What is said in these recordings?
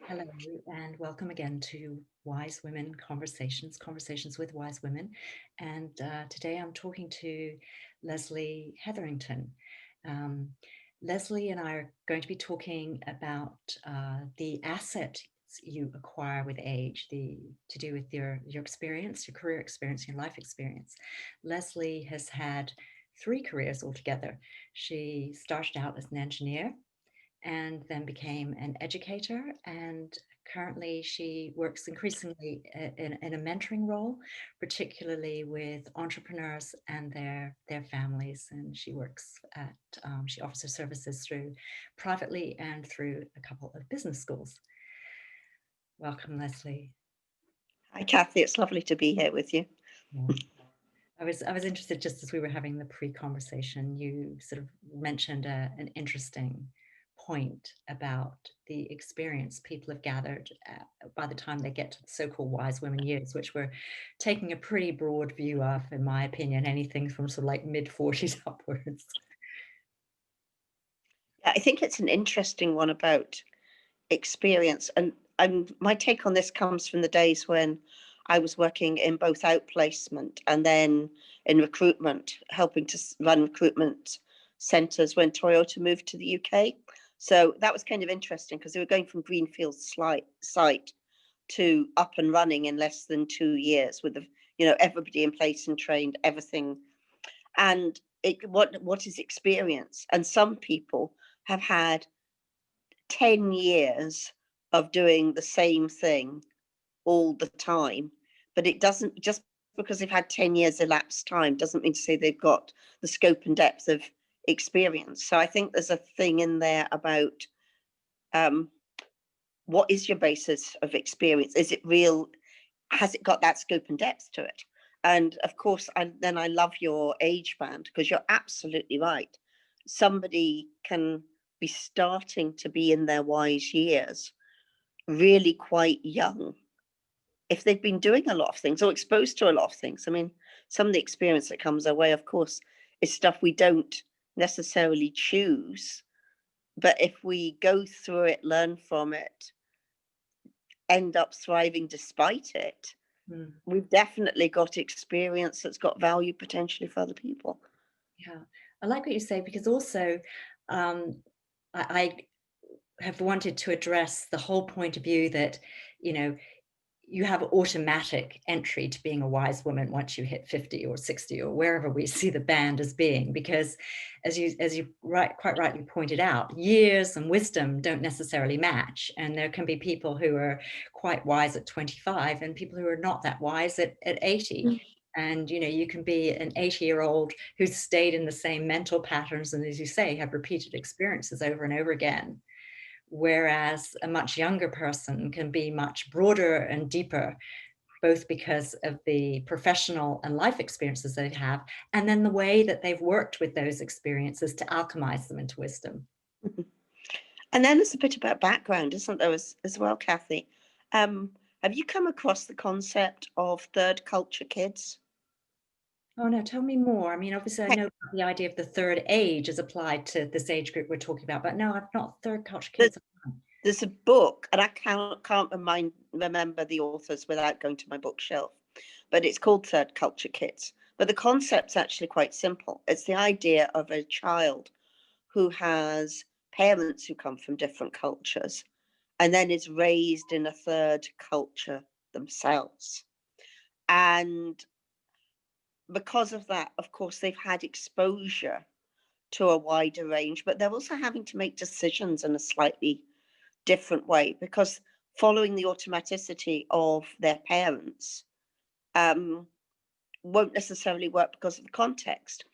Hello, and welcome again to Wise Women Conversations with Wise Women. And today I'm talking to Lesley Hetherington. Um, Lesley and I are going to be talking about the assets you acquire with age, to do with your experience, your career experience, your life experience. Lesley has had 3 careers altogether. She started out as an engineer and then became an educator. And currently, she works increasingly in a mentoring role, particularly with entrepreneurs and their families. And she works at she offers her services through privately and through a couple of business schools. Welcome, Lesley. Hi, Kathy. It's lovely to be here with you. Yeah. I was interested, just as we were having the pre-conversation, you sort of mentioned an interesting point about the experience people have gathered by the time they get to the so-called wise women years, which we're taking a pretty broad view of, in my opinion, anything from sort of like mid-40s upwards. Yeah, I think it's an interesting one about experience. And my take on this comes from the days when I was working in both outplacement and then in recruitment, helping to run recruitment centres when Toyota moved to the UK. So that was kind of interesting because they were going from greenfield site to up and running in less than 2 years with everybody in place and trained, everything. And what is experience? And some people have had 10 years of doing the same thing all the time, but it doesn't, just because they've had 10 years elapsed time doesn't mean to say they've got the scope and depth of experience. So I think there's a thing in there about um, what is your basis of experience? Is it real? Has it got that scope and depth to it? And of course, I love your age band, because you're absolutely right. Somebody can be starting to be in their wise years really quite young if they've been doing a lot of things or exposed to a lot of things. I mean, some of the experience that comes our way, of course, is stuff we don't necessarily choose. But if we go through it, learn from it, end up thriving despite it, Mm, we've definitely got experience that's got value potentially for other people. yeah, I like what you say, because also um, I have wanted to address the whole point of view that, you know, you have automatic entry to being a wise woman once you hit 50 or 60 or wherever we see the band as being, because quite rightly pointed out, years and wisdom don't necessarily match, and there can be people who are quite wise at 25 and people who are not that wise at 80. And you can be an 80-year-old who's stayed in the same mental patterns and, as you say, have repeated experiences over and over again, whereas a much younger person can be much broader and deeper, both because of the professional and life experiences they have, and then the way that they've worked with those experiences to alchemize them into wisdom. And then there's a bit about background, isn't there, as well, Kathy? Um, have you come across the concept of third culture kids? Oh no, tell me more. I mean, obviously I Okay. know the idea of the third age is applied to this age group we're talking about, but no, I've not third culture There- kids. There's a book, and I can't remember the authors without going to my bookshelf, but it's called Third Culture Kids. But the concept's actually quite simple. It's the idea of a child who has parents who come from different cultures and then is raised in a third culture themselves. And because of that, of course, they've had exposure to a wider range, but they're also having to make decisions in a slightly different way, because following the automaticity of their parents um, won't necessarily work because of the context.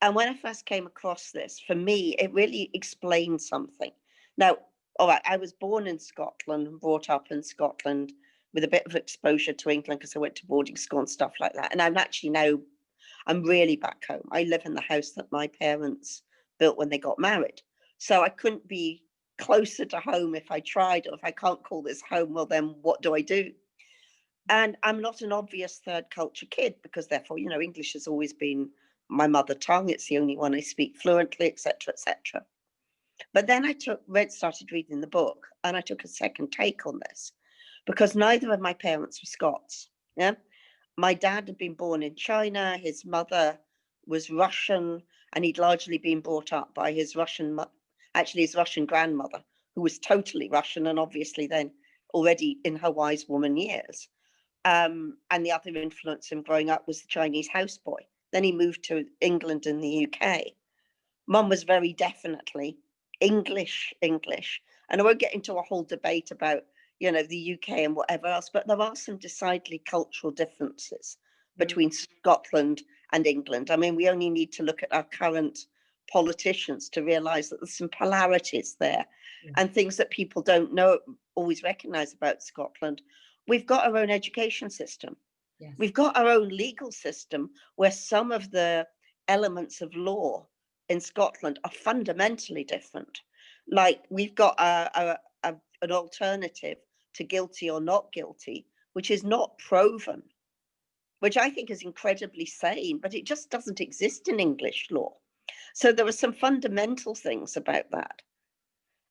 And when I first came across this, for me, it really explained something. Now, all right, I was born in Scotland and brought up in Scotland with a bit of exposure to England because I went to boarding school and stuff like that. And I'm really back home. I live in the house that my parents built when they got married. So I couldn't be closer to home if I tried, or if I can't call this home, well, then what do I do? And I'm not an obvious third culture kid because, therefore, English has always been my mother tongue. It's the only one I speak fluently, etc., etc. But then started reading the book, and I took a second take on this, because neither of my parents were Scots. Yeah, my dad had been born in China. His mother was Russian, and he'd largely been brought up by his his Russian grandmother, who was totally Russian, and obviously then already in her wise woman years. And the other influence in growing up was the Chinese houseboy. Then he moved to England and the UK. Mum was very definitely English. And I won't get into a whole debate about, the UK and whatever else, but there are some decidedly cultural differences Mm. between Scotland and England. I mean, we only need to look at our current politicians to realise that there's some polarities there, Yeah. and things that people don't always recognise about Scotland. We've got our own education system. Yes. We've got our own legal system, where some of the elements of law in Scotland are fundamentally different. Like, we've got an alternative to guilty or not guilty, which is not proven, which I think is incredibly sane, but it just doesn't exist in English law. So there are some fundamental things about that.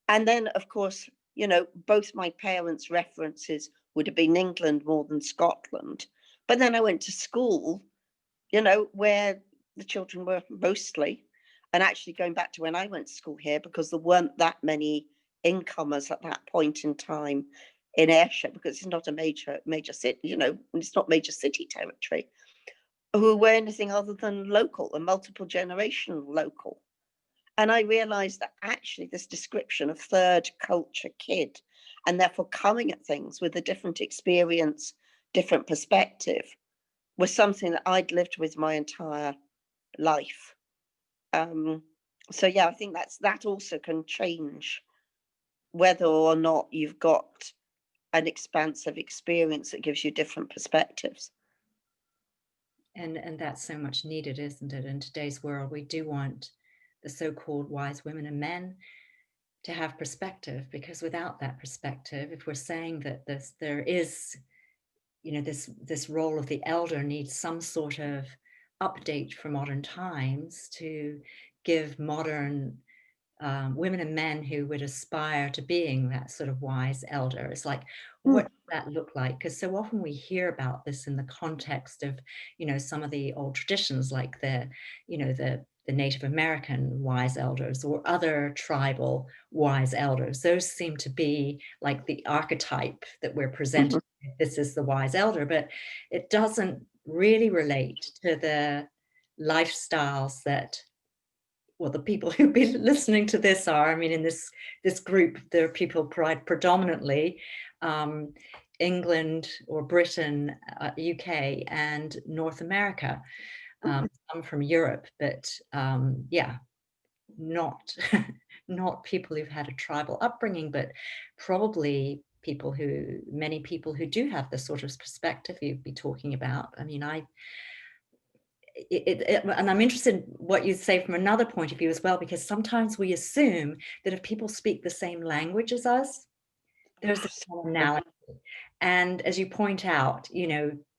And then, of course, both my parents' references would have been England more than Scotland. But then I went to school, where the children were mostly, and actually going back to when I went to school here, because there weren't that many incomers at that point in time in Ayrshire, because it's not a major city, it's not major city territory, who were anything other than local, a multiple generation local. And I realized that actually this description of third culture kid, and therefore coming at things with a different experience, different perspective, was something that I'd lived with my entire life. So yeah, I think that also can change whether or not you've got an expansive experience that gives you different perspectives. And that's so much needed, isn't it? In today's world, we do want the so-called wise women and men to have perspective, because without that perspective, if we're saying that there is, this role of the elder needs some sort of update for modern times to give modern women and men who would aspire to being that sort of wise elder. It's like, what Mm. does that look like? Because so often we hear about this in the context of, some of the old traditions, like the Native American wise elders or other tribal wise elders. Those seem to be like the archetype that we're presented. Mhm. This is the wise elder, but it doesn't really relate to the lifestyles that, well, the people who've been listening to this are, I mean, in this group, there are people predominantly England or Britain, UK, and North America. Some from Europe, but yeah, not not people who've had a tribal upbringing, but probably many people who do have the sort of perspective you'd be talking about. I mean, and I'm interested in what you say from another point of view as well, because sometimes we assume that if people speak the same language as us, there's a commonality. And as you point out,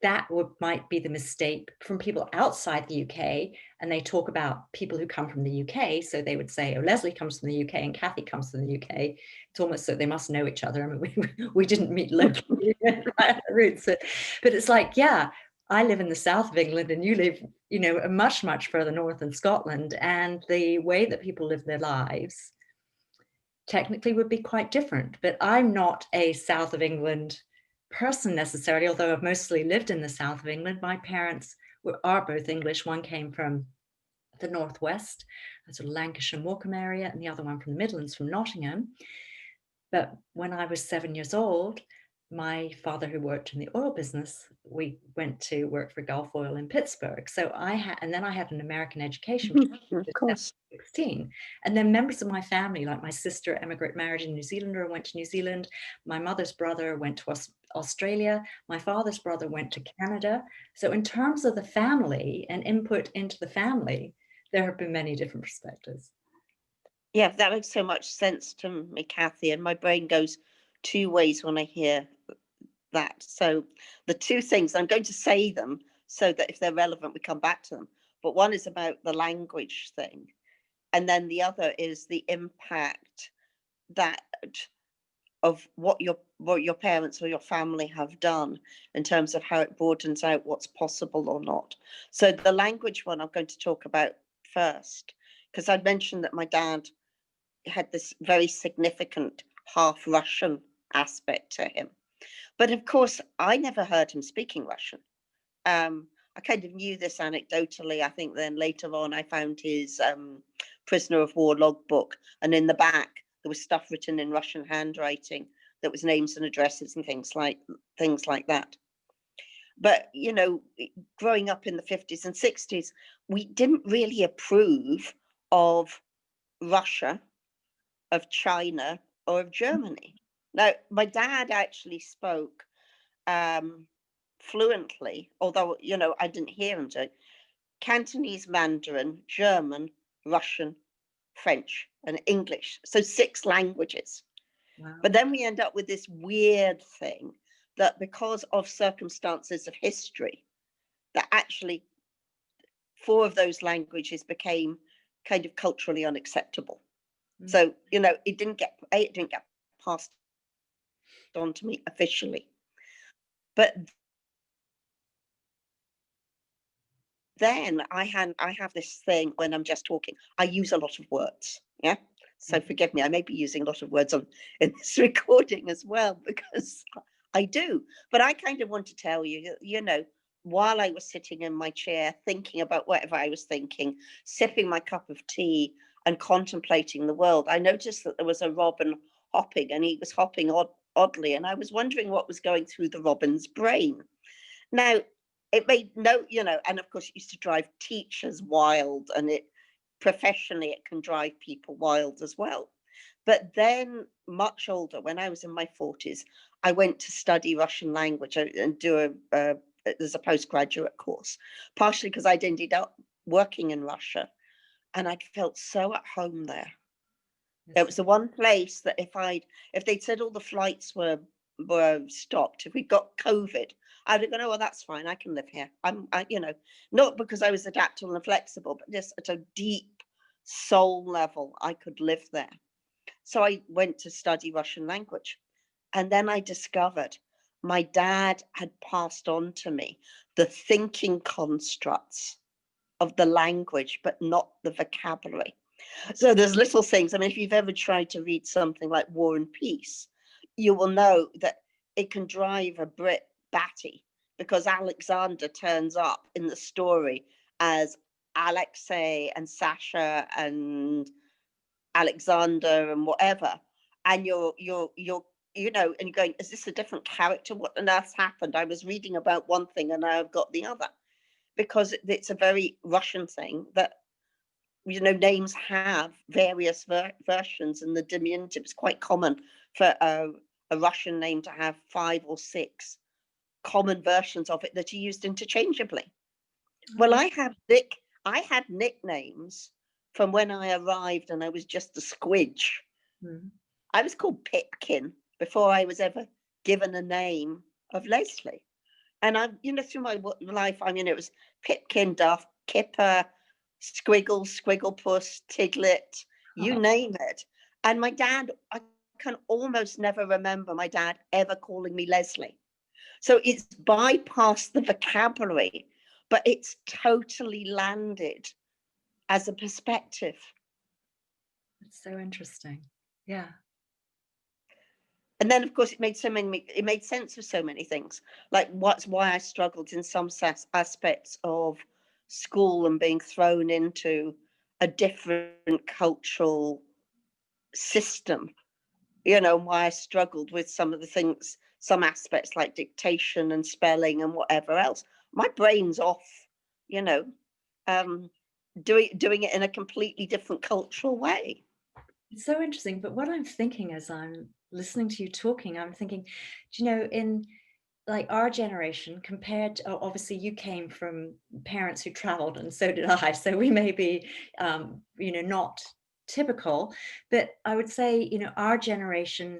that might be the mistake from people outside the UK. And they talk about people who come from the UK. So they would say, oh, Lesley comes from the UK and Kathy comes from the UK. It's almost so they must know each other. I mean, we didn't meet locally at the roots. But it's like, yeah, I live in the south of England and you live, much, much further north in Scotland. And the way that people live their lives technically would be quite different. But I'm not a south of England person necessarily, although I've mostly lived in the south of England. My parents are both English. One came from the northwest, sort of Lancashire, Morecambe area, and the other one from the Midlands, from Nottingham. But when I was 7 years old, my father, who worked in the oil business, we went to work for Gulf Oil in Pittsburgh. So and then I had an American education, which Of was course. 16. And then members of my family, like my sister, married a New Zealander and went to New Zealand. My mother's brother went to Australia. My father's brother went to Canada. So in terms of the family and input into the family, there have been many different perspectives. Yeah, that makes so much sense to me, Kathy, and my brain goes two ways when I hear that. So the two things, I'm going to say them so that if they're relevant, we come back to them. But one is about the language thing. And then the other is the impact that of what your parents or your family have done in terms of how it broadens out what's possible or not. So the language one I'm going to talk about first, because I mentioned that my dad had this very significant half Russian aspect to him. But of course, I never heard him speaking Russian. I kind of knew this anecdotally. I think then later on I found his prisoner of war logbook, and in the back there was stuff written in Russian handwriting that was names and addresses and things like that. But growing up in the 50s and 60s, we didn't really approve of Russia, of China, or of Germany. Now, my dad actually spoke fluently, although I didn't hear him do Cantonese, Mandarin, German, Russian, French, and English. So 6 languages. Wow. But then we end up with this weird thing that because of circumstances of history, that actually 4 of those languages became kind of culturally unacceptable. Mm. So, it didn't get passed on to me officially. But then I have this thing when I'm just talking. I use a lot of words. Yeah. So forgive me, I may be using a lot of words in this recording as well, because I do. But I kind of want to tell you, while I was sitting in my chair thinking about whatever I was thinking, sipping my cup of tea and contemplating the world, I noticed that there was a robin hopping, and he was hopping oddly, and I was wondering what was going through the robin's brain. Now, it made no, and of course it used to drive teachers wild, and professionally it can drive people wild as well. But then much older, when I was in my 40s, I went to study Russian language and do there's a postgraduate course, partially because I'd ended up working in Russia and I'd felt so at home there. It was the one place that if they'd said all the flights were stopped, if we got COVID, I'd have gone, oh, well, that's fine. I can live here. Not because I was adaptable and flexible, but just at a deep soul level, I could live there. So I went to study Russian language. And then I discovered my dad had passed on to me the thinking constructs of the language, but not the vocabulary. So there's little things. I mean, if you've ever tried to read something like War and Peace, you will know that it can drive a Brit batty because Alexander turns up in the story as Alexei and Sasha and Alexander and whatever, and and you're going, is this a different character? What on earth happened? I was reading about one thing and now I've got the other, because it's a very Russian thing that names have various versions, and the diminutive is quite common for a Russian name to have 5 or 6 common versions of it that are used interchangeably. Well, I had nicknames from when I arrived and I was just a squidge. I was called Pipkin before I was ever given a name of Lesley. And through my life, it was Pipkin, Duff, Kipper, Squiggle, Squigglepuss, Tiglet, you name it. And my dad, I can almost never remember my dad ever calling me Lesley. So it's bypassed the vocabulary, but it's totally landed as a perspective. It's so interesting. Yeah. And then, of course, it made sense of so many things, like why I struggled in some aspects of school and being thrown into a different cultural system, why I struggled with some of the things, some aspects like dictation and spelling and whatever else. My brain's off, doing it in a completely different cultural way. It's so interesting. But what I'm thinking as I'm listening to you talking, I'm thinking, in like our generation compared to, obviously you came from parents who traveled and so did I. So we may be, not typical, but I would say, our generation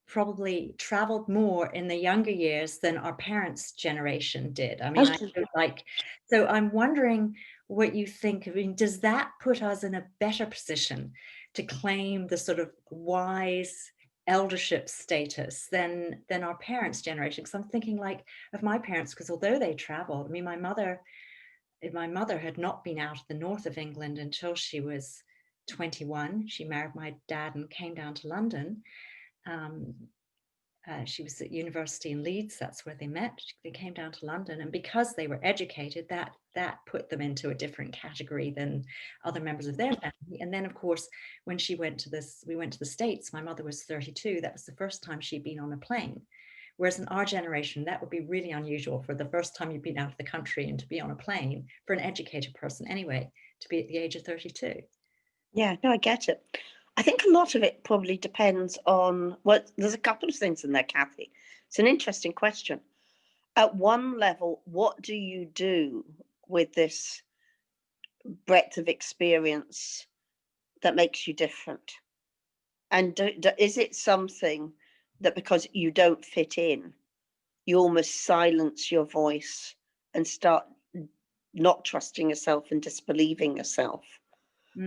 probably traveled more in the younger years than our parents' generation did. I mean, I feel like, so I'm wondering what you think. I mean, does that put us in a better position to claim the sort of wise eldership status than our parents' generation? Because I'm thinking like of my parents, because although they traveled, I mean, my mother had not been out of the north of England until she was 21. She married my dad and came down to London. Um, she was at university in Leeds. That's where they met. They came down to London, and because they were educated, that put them into a different category than other members of their family. And then, of course, when we went to the States. My mother was 32. That was the first time she'd been on a plane. Whereas in our generation, that would be really unusual for the first time you've been out of the country and to be on a plane for an educated person anyway, to be at the age of 32. Yeah, no, I get it. I think a lot of it probably depends on, well, there's a couple of things in there, Kathy. It's an interesting question. At one level, what do you do with this breadth of experience that makes you different? And is it something that because you don't fit in, you almost silence your voice and start not trusting yourself and disbelieving yourself?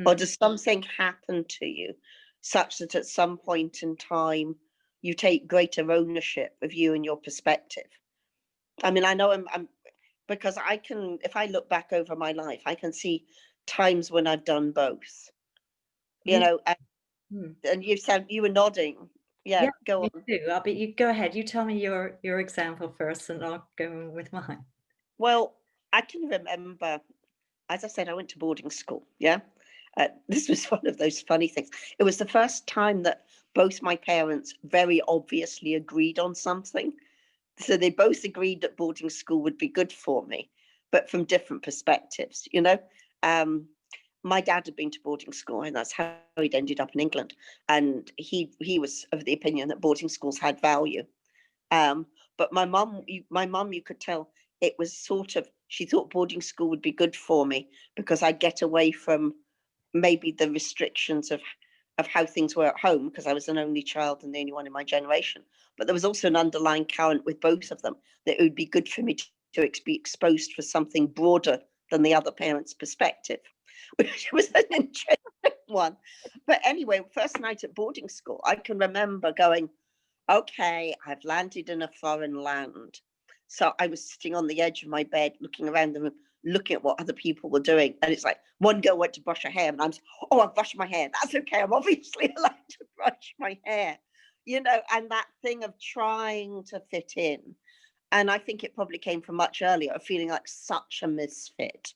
Or Mm. does something happen to you such that at some point in time you take greater ownership of you and your perspective? I mean, I know I'm because I can, if I look back over my life, I can see times when I've done both, you Me, know, mm. and you said you were nodding. Yeah, Yeah, go me on. too. You go ahead. You tell me your example first, and I'll go with mine. Well, I can remember, as I said, I went to boarding school. Yeah. This was one of those funny things. It was the first time that both my parents very obviously agreed on something. So they both agreed that boarding school would be good for me, but from different perspectives, you know. Um, my dad had been to boarding school, and that's how he'd ended up in England. And he was of the opinion that boarding schools had value. Um, but my mum, you could tell it was sort of, she thought boarding school would be good for me because I'd get away from maybe the restrictions of how things were at home, because I was an only child and the only one in my generation. But there was also an underlying current with both of them that it would be good for me to be exposed for something broader than the other parent's perspective, which was an interesting one. But anyway, first night at boarding school, I can remember going, okay, I've landed in a foreign land. So I was sitting on the edge of my bed, looking around the room, looking at what other people were doing. And it's like one girl went to brush her hair, and I'm, oh, I've brushed my hair. That's okay. I'm obviously allowed to brush my hair, you know, and that thing of trying to fit in. And I think it probably came from much earlier, of feeling like such a misfit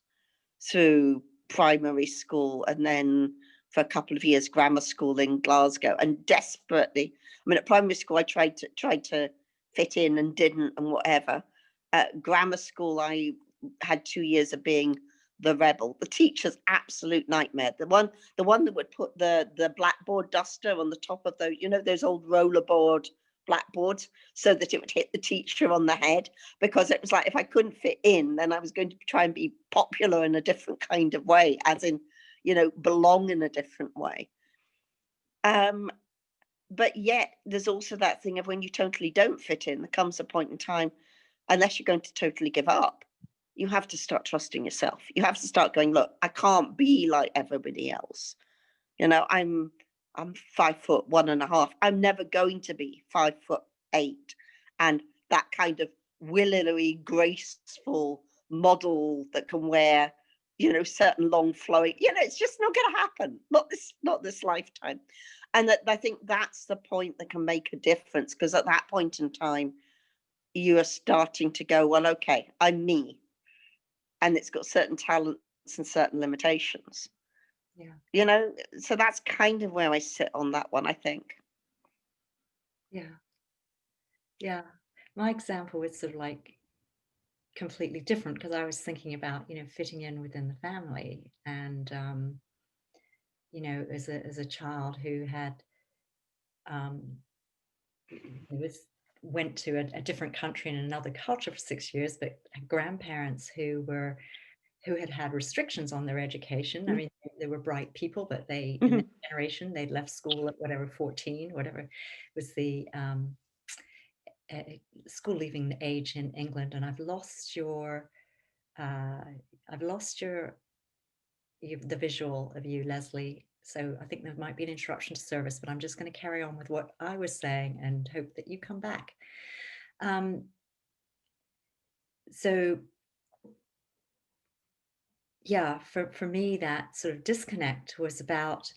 through primary school, and then for a couple of years grammar school in Glasgow, and desperately, I mean, at primary school I tried to fit in and didn't, and whatever. At grammar school I had 2 years of being the rebel, the teacher's absolute nightmare, the one that would put the blackboard duster on the top of those, you know, those old rollerboard blackboards, so that it would hit the teacher on the head, because it was like if I couldn't fit in, then I was going to try and be popular in a different kind of way, as in, you know, belong in a different way. Um, but yet there's also that thing of when you totally don't fit in, there comes a point in time, unless you're going to totally give up, you have to start trusting yourself. You have to start going, look, I can't be like everybody else. You know, I'm 5 foot 1.5. I'm never going to be 5 foot 8. And that kind of willily graceful model that can wear, you know, certain long flowing, you know, it's just not going to happen. Not this lifetime. And that, I think that's the point that can make a difference, because at that point in time, you are starting to go, well, okay, I'm me, and it's got certain talents and certain limitations. Yeah, You know, so that's kind of where I sit on that one, I think. yeah, yeah. My example is sort of like completely different because I was thinking about, fitting in within the family. And, as a child who had, um, was went to a different country in another culture for 6 years, but had grandparents who had had restrictions on their education. I Mm, mean, they were bright people, but they, in their mhm, generation, they'd left school at whatever 14, whatever was the uh, school leaving age in England. And uh, I've lost your the visual of you, Lesley. So I think there might be an interruption to service, but I'm just going to carry on with what I was saying and hope that you come back. So yeah, for me, that sort of disconnect was about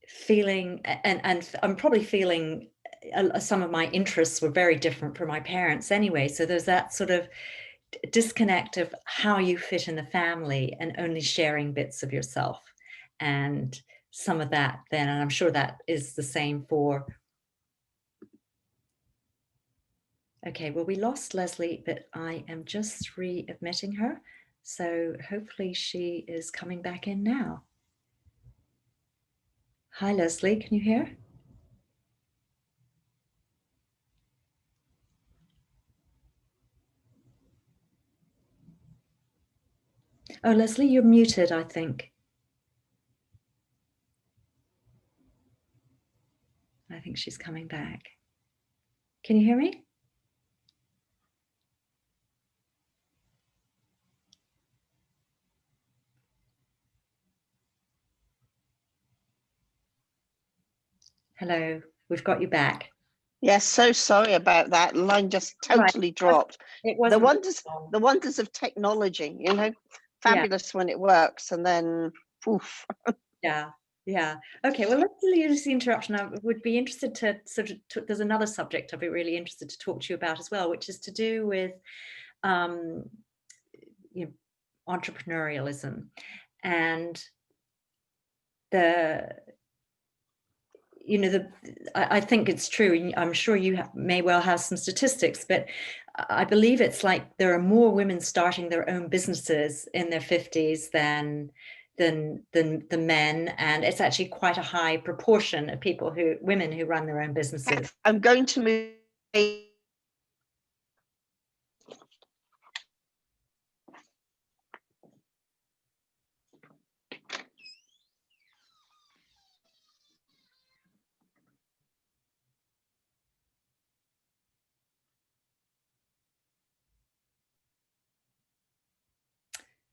feeling, and I'm probably feeling some of my interests were very different from my parents anyway. So there's that sort of disconnect of how you fit in the family and only sharing bits of yourself. And some of that then, and I'm sure that is the same for, okay, well, we lost Lesley, but I am just re-admitting her. So hopefully she is coming back in now. Hi, Lesley, can you hear? Oh, Lesley, you're muted, I think. I think she's coming back. Can you hear me? Hello, we've got you back. Yes, so sorry about that. Line just totally dropped. It wasn't the wonders of technology, you know, Yeah. fabulous when it works, and then poof. Yeah. Yeah. Okay. Well, let's use the interruption. I would be interested to sort of, there's another subject I'd be really interested to talk to you about as well, which is to do with you know, entrepreneurialism and the, you know, I think it's true. I'm sure you may well have some statistics, but I believe it's like there are more women starting their own businesses in their 50s than the men, and it's actually quite a high proportion of women who run their own businesses. I'm going to move.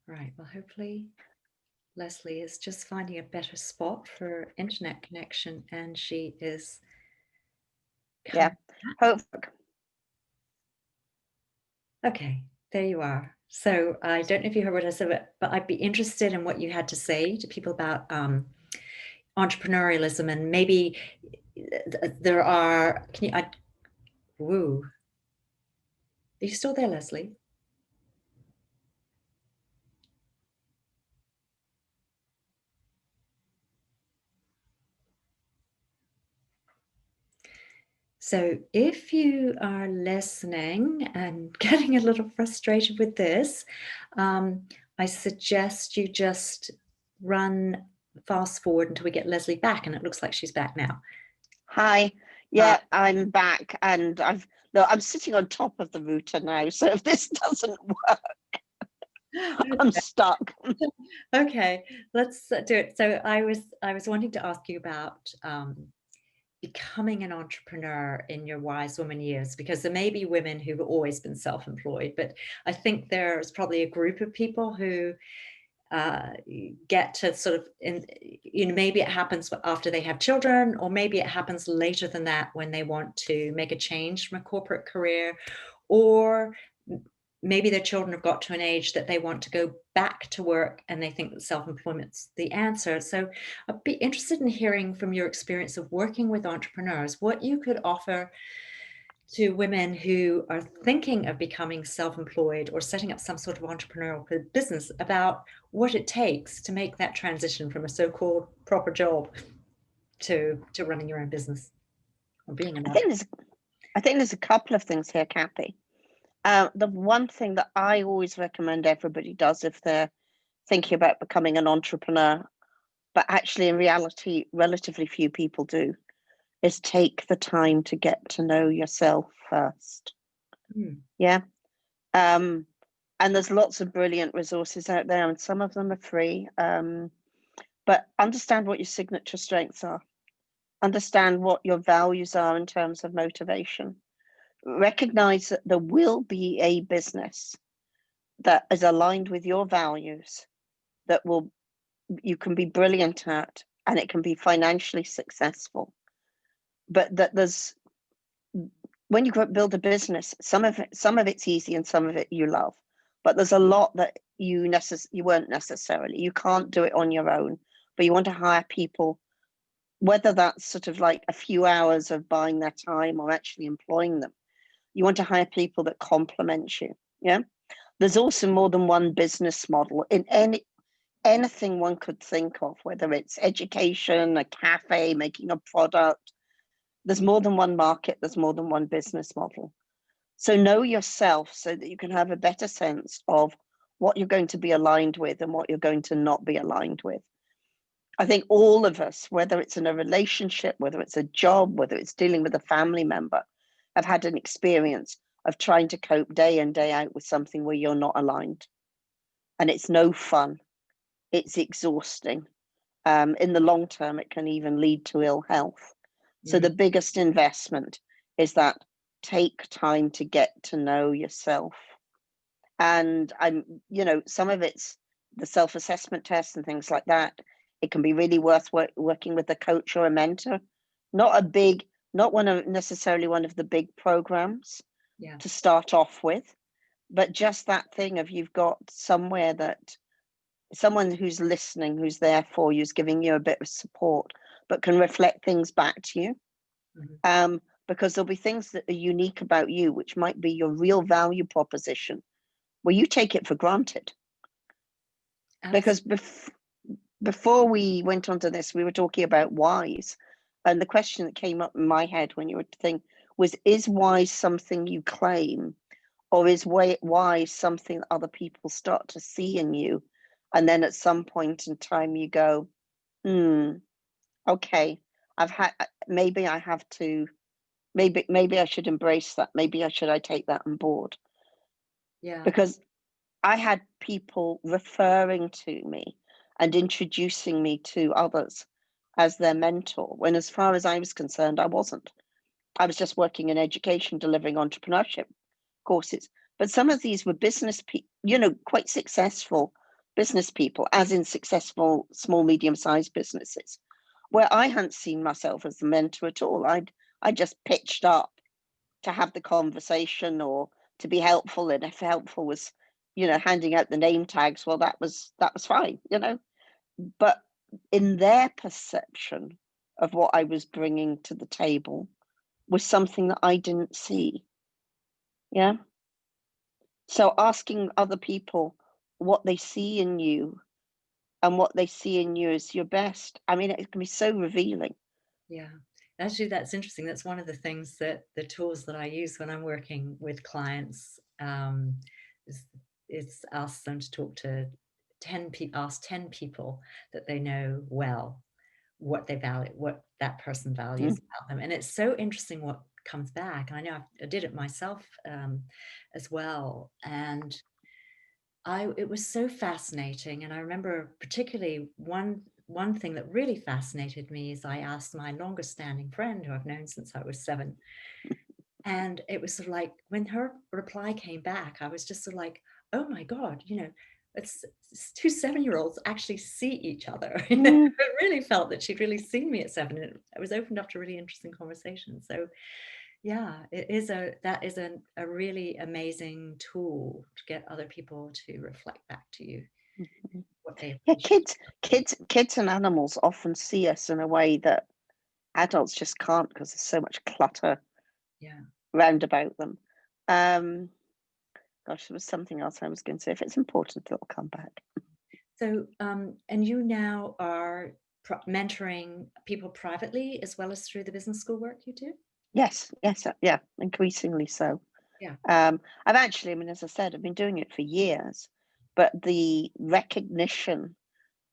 Right. Well, hopefully Lesley is just finding a better spot for internet connection, and she is. Yeah. Hope. Okay, there you are. So I don't know if you heard what I said, but I'd be interested in what you had to say to people about entrepreneurialism, and maybe there are. Can you? Woo. Are you still there, Lesley? So if you are listening and getting a little frustrated with this, I suggest you just run fast forward until we get Lesley back, and it looks like she's back now. Hi. Yeah, I'm back, and I'm sitting on top of the router now. So if this doesn't work, I'm stuck. Okay, let's do it. So I was wanting to ask you about becoming an entrepreneur in your wise woman years, because there may be women who've always been self-employed, but I think there's probably a group of people who get to sort of, maybe it happens after they have children, or maybe it happens later than that when they want to make a change from a corporate career, or maybe their children have got to an age that they want to go back to work and they think that self-employment's the answer. So I'd be interested in hearing from your experience of working with entrepreneurs, what you could offer to women who are thinking of becoming self-employed or setting up some sort of entrepreneurial business, about what it takes to make that transition from a so-called proper job to running your own business or being an entrepreneur. I think there's a couple of things here, Kathy. The one thing that I always recommend everybody does if they're thinking about becoming an entrepreneur, but actually in reality, relatively few people do, is take the time to get to know yourself first. Yeah. And there's lots of brilliant resources out there, and some of them are free. But understand what your signature strengths are. Understand what your values are in terms of motivation. Recognize that there will be a business that is aligned with your values that you can be brilliant at, and it can be financially successful. But that when you build a business, some of it's easy and some of it you love. But there's a lot that you won't necessarily. You can't do it on your own, but you want to hire people, whether that's sort of like a few hours of buying their time or actually employing them. You want to hire people that complement you. Yeah. There's also more than one business model in anything one could think of, whether it's education, a cafe, making a product. There's more than one market, there's more than one business model. So know yourself so that you can have a better sense of what you're going to be aligned with and what you're going to not be aligned with. I think all of us, whether it's in a relationship, whether it's a job, whether it's dealing with a family member, have had an experience of trying to cope day in, day out with something where you're not aligned. And it's no fun. It's exhausting. In the long term, it can even lead to ill health. So the biggest investment is that take time to get to know yourself. And some of it's the self-assessment tests and things like that. It can be really worth working with a coach or a mentor. Not necessarily one of the big programs to start off with, but just that thing of you've got someone who's listening, who's there for you, is giving you a bit of support, but can reflect things back to you. Because there'll be things that are unique about you, which might be your real value proposition, where you take it for granted. Because before we went on to this, we were talking about whys. And the question that came up in my head when you were thinking was, is why something you claim, or is why something that other people start to see in you? And then at some point in time you go, okay, maybe I have to, maybe I should embrace that. Maybe I take that on board. Yeah. Because I had people referring to me and introducing me to others as their mentor, when as far as I was concerned, I wasn't. I was just working in education, delivering entrepreneurship courses. But some of these were business people, quite successful business people, as in successful small, medium-sized businesses, where I hadn't seen myself as the mentor at all. I just pitched up to have the conversation or to be helpful, and if helpful was, handing out the name tags, well, that was fine, But in their perception of what I was bringing to the table was something that I didn't see. Yeah. So asking other people what they see in you and what they see in you as your best, I mean, it can be so revealing. Yeah. Actually, that's interesting. That's one of the things that the tools that I use when I'm working with clients, is ask them to talk to 10 people, ask 10 people that they know well, what they value, what that person values about them. And it's so interesting what comes back. And I know I did it myself as well. And it was so fascinating. And I remember particularly one thing that really fascinated me is I asked my longest standing friend, who I've known since I was 7. And it was sort of like, when her reply came back, I was just sort of like, oh my God, it's 2 7-year-olds actually see each other. I really felt that she'd really seen me at 7, and it was opened up to really interesting conversation. So yeah, that is a really amazing tool to get other people to reflect back to you what they Yeah, appreciate. kids and animals often see us in a way that adults just can't, because there's so much clutter Yeah. round about them. Gosh, there was something else I was going to say. If it's important, it'll come back. So, and you now are mentoring people privately as well as through the business school work you do? Yes, yeah, increasingly so. Yeah. I've actually, I mean, as I said, I've been doing it for years, but the recognition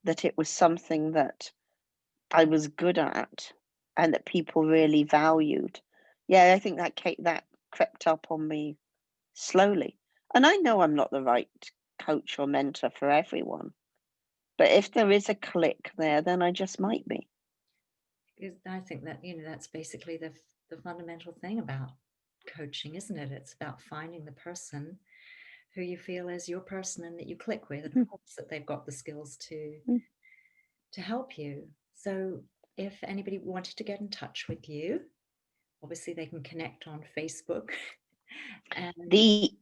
that it was something that I was good at and that people really valued, yeah, I think that crept up on me slowly. And I know I'm not the right coach or mentor for everyone, but if there is a click there, then I just might be. I think that, that's basically the fundamental thing about coaching, isn't it? It's about finding the person who you feel is your person and that you click with, and of Mhm. course that they've got the skills Mm. to help you. So if anybody wanted to get in touch with you, obviously they can connect on Facebook. And The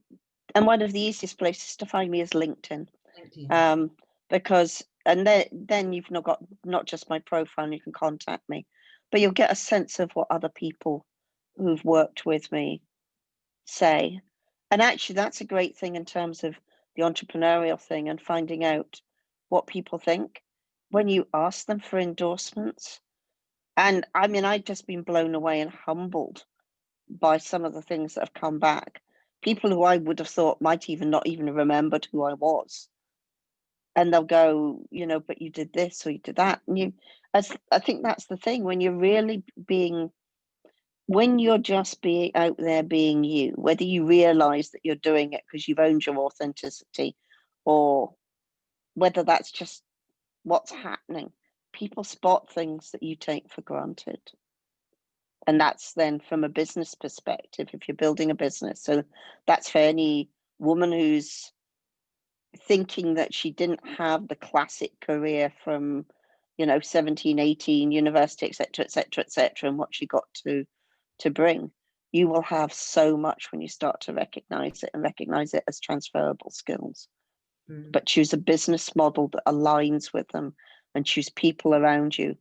and one of the easiest places to find me is LinkedIn. LinkedIn. um, because and then you've not got not just my profile, and you can contact me, but you'll get a sense of what other people who've worked with me say. And actually, that's a great thing in terms of the entrepreneurial thing and finding out what people think when you ask them for endorsements. And I mean, I've just been blown away and humbled by some of the things that have come back. People who I would have thought might even not even remembered who I was, and they'll go, but you did this or you did that, and I think that's the thing when you're really being, when you're just being out there being you, whether you realize that you're doing it because you've owned your authenticity, or whether that's just what's happening, people spot things that you take for granted. And that's then from a business perspective, if you're building a business. So that's for any woman who's thinking that she didn't have the classic career from 17, 18, university, etc., etc., etc., and what she got to bring. You will have so much when you start to recognize it and recognize it as transferable skills. Mm, But choose a business model that aligns with them, and choose people around you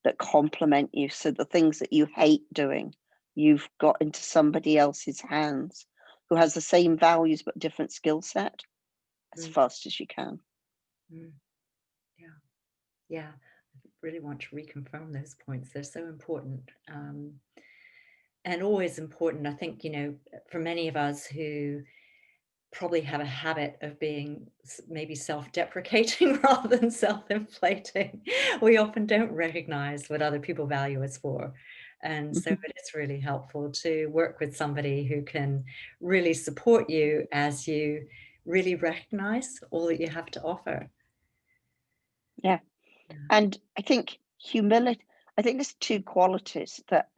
that complement you, so the things that you hate doing, you've got into somebody else's hands who has the same values but different skill set, as mm, fast as you can. mm. Yeah, yeah. I really want to reconfirm those points. They're so important. And always important, I think, for many of us who probably have a habit of being maybe self-deprecating rather than self-inflating. We often don't recognize what other people value us for. And so Mhm. it is really helpful to work with somebody who can really support you as you really recognize all that you have to offer. Yeah. Yeah. And I think there's two qualities that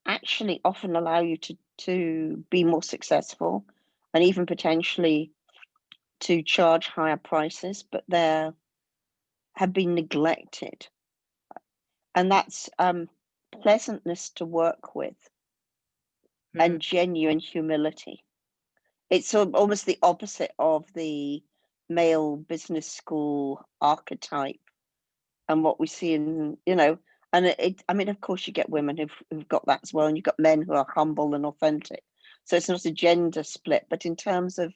actually often allow you to be more successful, and even potentially to charge higher prices, but they have been neglected. And that's pleasantness to work with Mm, and genuine humility. It's almost the opposite of the male business school archetype and what we see in, and I mean, of course, you get women who've got that as well, and you've got men who are humble and authentic. So it's not a gender split, but in terms of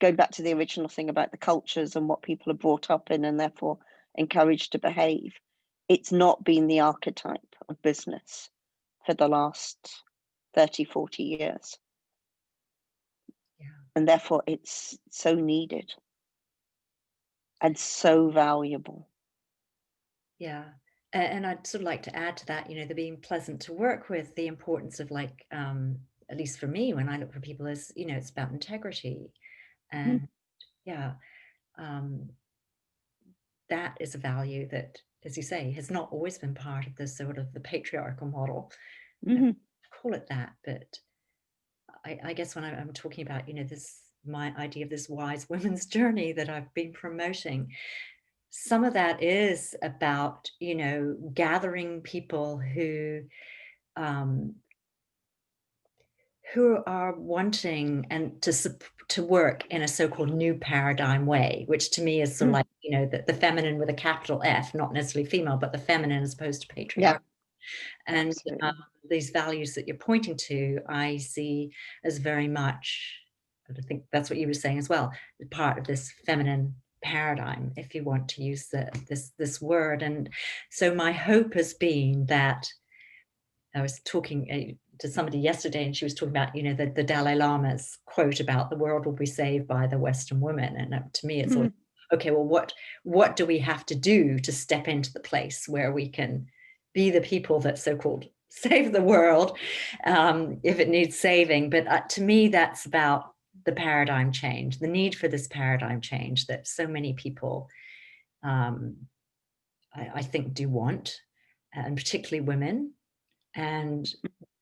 going back to the original thing about the cultures and what people are brought up in and therefore encouraged to behave, it's not been the archetype of business for the last 30, 40 years. yeah. And therefore it's so needed and so valuable. Yeah. And I'd sort of like to add to that, the being pleasant to work with, the importance of like, at least for me, when I look for people is, it's about integrity. Mm. And yeah, um, that is a value that, as you say, has not always been part of the sort of the patriarchal model. I Mhm. call it that, but I guess when I'm talking about, my idea of this wise women's journey that I've been promoting, some of that is about, gathering people um, who are wanting and to work in a so-called new paradigm way, which to me is sort of Mm. like, the feminine with a capital F, not necessarily female, but the feminine as opposed to Yeah, patriarch. And absolutely. these values that you're pointing to, I see as very much, and I think that's what you were saying as well, part of this feminine paradigm, if you want to use this word. And so my hope has been that I was talking to somebody yesterday, and she was talking about, the Dalai Lama's quote about the world will be saved by the Western woman. And to me, it's always, Mm. okay, well, what do we have to do to step into the place where we can be the people that so-called save the world, if it needs saving? But to me, that's about the paradigm change, the need for this paradigm change that so many people, um, I think, do want, and particularly women. And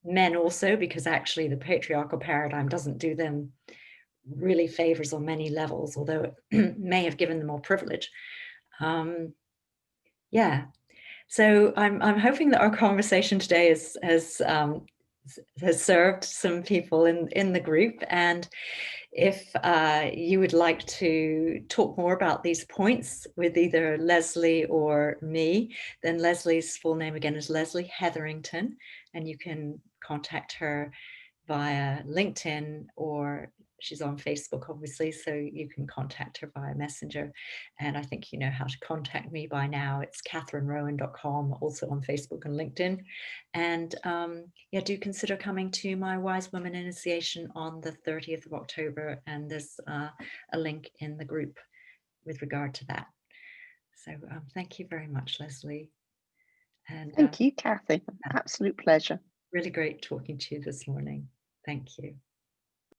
men also, because actually the patriarchal paradigm doesn't do them really favors on many levels, although it may have given them more privilege. Yeah. So I'm hoping that our conversation today has served some people in the group. And if you would like to talk more about these points with either Lesley or me, then Lesley's full name again is Lesley Hetherington, and you can contact her via LinkedIn, or she's on Facebook, obviously, so you can contact her via Messenger. And I think you know how to contact me by now. It's catherinerowan.com, also on Facebook and LinkedIn. And yeah, do consider coming to my Wise Women Initiation on the 30th of October. And there's a link in the group with regard to that. So thank you very much, Lesley. And Thank you, Kathy. Absolute pleasure. really great talking to you this morning. Thank you.